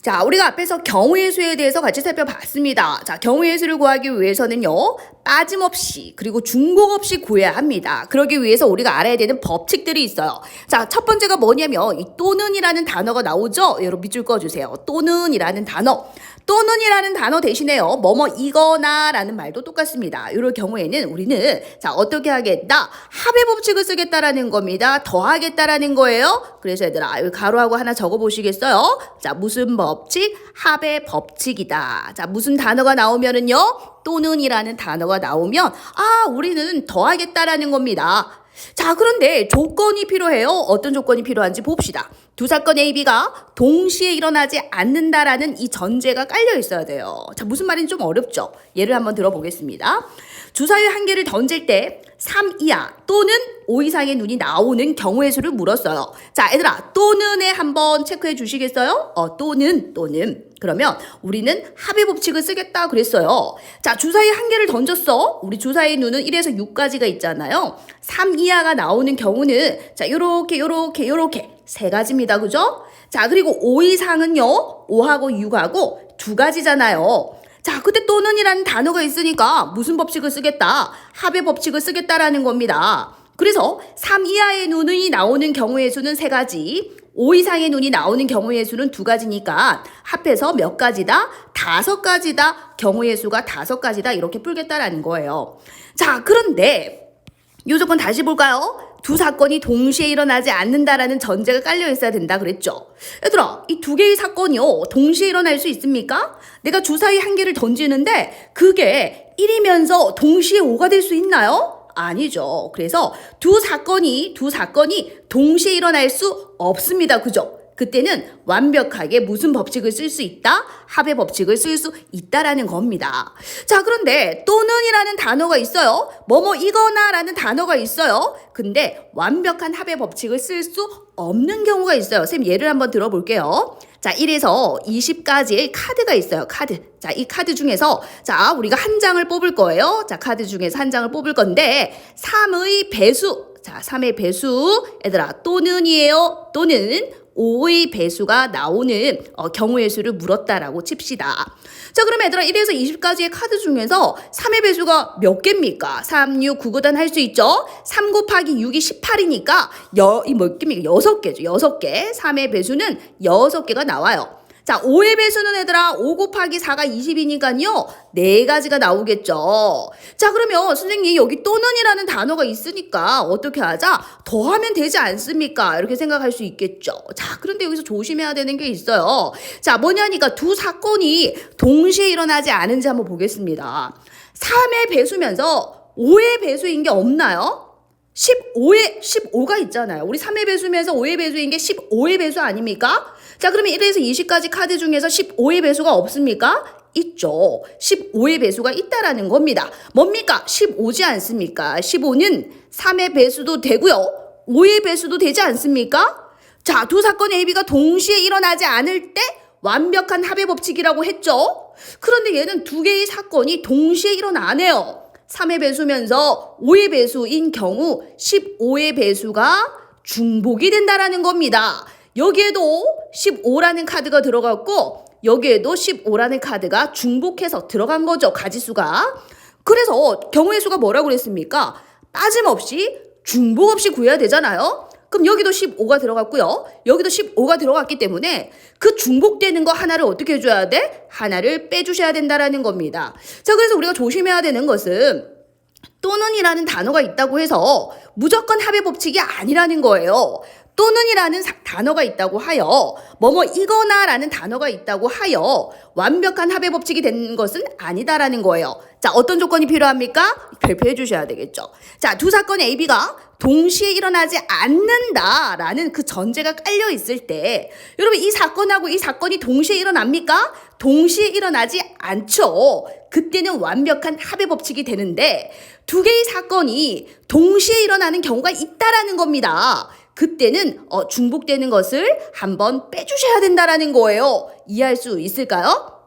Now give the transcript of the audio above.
자, 우리가 앞에서 경우의 수에 대해서 같이 살펴봤습니다. 자, 경우의 수를 구하기 위해서는요, 빠짐없이 그리고 중복 없이 구해야 합니다. 그러기 위해서 우리가 알아야 되는 법칙들이 있어요. 자, 첫 번째가 뭐냐면 이 또는이라는 단어가 나오죠? 여러분 밑줄 그어주세요. 또는이라는 단어. 또는이라는 단어 대신에요, 뭐뭐 이거나 라는 말도 똑같습니다. 이럴 경우에는 우리는 자, 어떻게 하겠다? 합의 법칙을 쓰겠다라는 겁니다. 더하겠다라는 거예요. 그래서 얘들아, 여기 가로하고 하나 적어보시겠어요? 자, 무슨 법칙? 합의 법칙이다. 자, 무슨 단어가 나오면은요, 또는이라는 단어가 나오면 우리는 더하겠다라는 겁니다. 자, 그런데 조건이 필요해요. 어떤 조건이 필요한지 봅시다. 두 사건 A, B가 동시에 일어나지 않는다라는 이 전제가 깔려 있어야 돼요. 자, 무슨 말인지 좀 어렵죠? 예를 한번 들어보겠습니다. 주사위 한 개를 던질 때 3 이하 또는 5 이상의 눈이 나오는 경우의 수를 물었어요. 자, 얘들아, 또는에 한번 체크해 주시겠어요? 또는. 그러면 우리는 합의 법칙을 쓰겠다 그랬어요. 자, 주사위 한 개를 던졌어. 우리 주사위 눈은 1에서 6까지가 있잖아요. 3 이하가 나오는 경우는 자, 요렇게 세 가지입니다. 그죠? 자, 그리고 5 이상은요, 5하고 6하고 두 가지잖아요. 자, 그때 또는이라는 단어가 있으니까 무슨 법칙을 쓰겠다? 합의 법칙을 쓰겠다라는 겁니다. 그래서 3 이하의 눈이 나오는 경우의 수는 세 가지, 5 이상의 눈이 나오는 경우의 수는 두 가지니까 합해서 몇 가지다? 5가지다. 경우의 수가 5가지다. 이렇게 풀겠다라는 거예요. 자, 그런데 이 조건 다시 볼까요? 두 사건이 동시에 일어나지 않는다라는 전제가 깔려 있어야 된다 그랬죠. 얘들아, 이 두 개의 사건이요, 동시에 일어날 수 있습니까? 내가 주사위 한 개를 던지는데 그게 1이면서 동시에 5가 될 수 있나요? 아니죠. 그래서 두 사건이 동시에 일어날 수 없습니다. 그죠? 그때는 완벽하게 무슨 법칙을 쓸 수 있다? 합의 법칙을 쓸 수 있다라는 겁니다. 자, 그런데 또는이라는 단어가 있어요. 뭐뭐 이거나 라는 단어가 있어요. 근데 완벽한 합의 법칙을 쓸 수 없는 경우가 있어요. 선생님 예를 한번 들어볼게요. 자, 1에서 20까지의 카드가 있어요. 카드. 자, 이 카드 중에서 자, 우리가 한 장을 뽑을 거예요. 자, 카드 중에서 한 장을 뽑을 건데 3의 배수. 자, 3의 배수. 얘들아, 또는이에요. 또는 5의 배수가 나오는 경우의 수를 물었다라고 칩시다. 자, 그럼 얘들아, 1에서 20까지의 카드 중에서 3의 배수가 몇 개입니까? 3, 6, 9, 9단 할 수 있죠? 3 곱하기 6이 18이니까 이 몇 개입니까? 6개죠. 6개. 3의 배수는 6개가 나와요. 자, 5의 배수는 얘들아 5 곱하기 4가 20이니까요. 4가지가 나오겠죠. 자, 그러면 선생님 여기 또는이라는 단어가 있으니까 어떻게 하자? 더하면 되지 않습니까? 이렇게 생각할 수 있겠죠. 자, 그런데 여기서 조심해야 되는 게 있어요. 자, 뭐냐니까 두 사건이 동시에 일어나지 않은지 한번 보겠습니다. 3의 배수면서 5의 배수인 게 없나요? 15가 있잖아요. 우리 3의 배수면서 5의 배수인 게 15의 배수 아닙니까? 자, 그러면 1에서 20까지 카드 중에서 15의 배수가 없습니까? 있죠. 15의 배수가 있다라는 겁니다. 뭡니까? 15지 않습니까? 15는 3의 배수도 되고요. 5의 배수도 되지 않습니까? 자, 두 사건 A, B가 동시에 일어나지 않을 때 완벽한 합의 법칙이라고 했죠. 그런데 얘는 두 개의 사건이 동시에 일어나네요. 3의 배수면서 5의 배수인 경우 15의 배수가 중복이 된다라는 겁니다. 여기에도 15라는 카드가 들어갔고 여기에도 15라는 카드가 중복해서 들어간 거죠. 가지수가. 그래서 경우의 수가 뭐라고 그랬습니까? 빠짐없이 중복 없이 구해야 되잖아요. 그럼 여기도 15가 들어갔고요. 여기도 15가 들어갔기 때문에 그 중복되는 거 하나를 어떻게 해줘야 돼? 하나를 빼주셔야 된다라는 겁니다. 자, 그래서 우리가 조심해야 되는 것은 또는이라는 단어가 있다고 해서 무조건 합의 법칙이 아니라는 거예요. 또는이라는 단어가 있다고 하여 뭐뭐 이거나 라는 단어가 있다고 하여 완벽한 합의 법칙이 된 것은 아니다라는 거예요. 자, 어떤 조건이 필요합니까? 발표해 주셔야 되겠죠. 자, 두 사건 A, B가 동시에 일어나지 않는다라는 그 전제가 깔려 있을 때 여러분 이 사건하고 이 사건이 동시에 일어납니까? 동시에 일어나지 않죠. 그때는 완벽한 합의 법칙이 되는데 두 개의 사건이 동시에 일어나는 경우가 있다라는 겁니다. 그때는 중복되는 것을 한번 빼주셔야 된다라는 거예요. 이해할 수 있을까요?